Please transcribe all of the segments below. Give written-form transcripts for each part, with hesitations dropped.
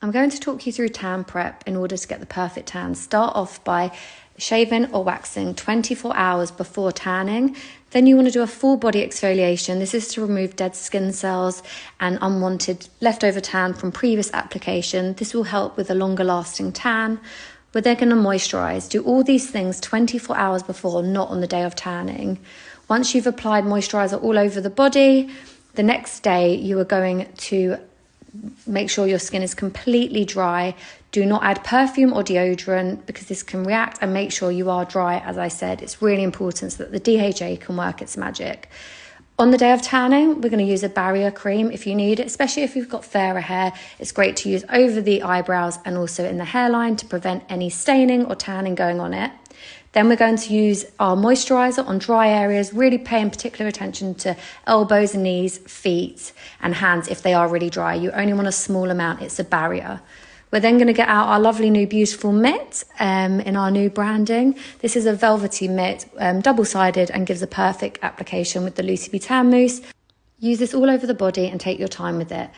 I'm going to talk you through tan prep in order to get the perfect tan. Start off by shaving or waxing 24 hours before tanning. Then you want to do a full body exfoliation. This is to remove dead skin cells and unwanted leftover tan from previous application. This will help with a longer lasting tan. We're then going to moisturize. Do all these things 24 hours before, not on the day of tanning. Once you've applied moisturizer all over the body, the next day you are going to make sure your skin is completely dry. Do not add perfume or deodorant because this can react, and make sure you are dry. As I said, it's really important so that the DHA can work its magic. On the day of tanning, we're going to use a barrier cream if you need it, especially if you've got fairer hair. It's great to use over the eyebrows and also in the hairline to prevent any staining or tanning going on it. Then we're going to use our moisturizer on dry areas, really paying particular attention to elbows, knees, feet and hands if they are really dry. You only want a small amount, it's a barrier. We're then going to get out our lovely new beautiful mitt in our new branding. This is a velvety mitt, double-sided, and gives a perfect application with the Self-Tan Mousse. Use this all over the body and take your time with it.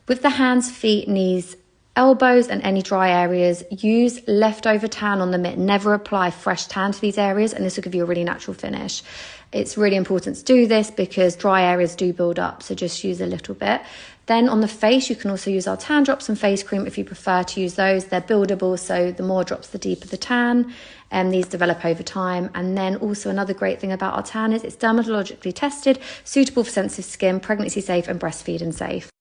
With the hands, feet, knees, elbows and any dry areas, use leftover tan on the mitt. Never apply fresh tan to these areas, and this will give you a really natural finish. It's really important to do this because dry areas do build up, so just use a little bit. Then on the face, you can also use our tan drops and face cream if you prefer to use those. They're buildable, so the more drops, the deeper the tan. These develop over time. And then also another great thing about our tan is it's dermatologically tested, suitable for sensitive skin, pregnancy safe and breastfeeding safe.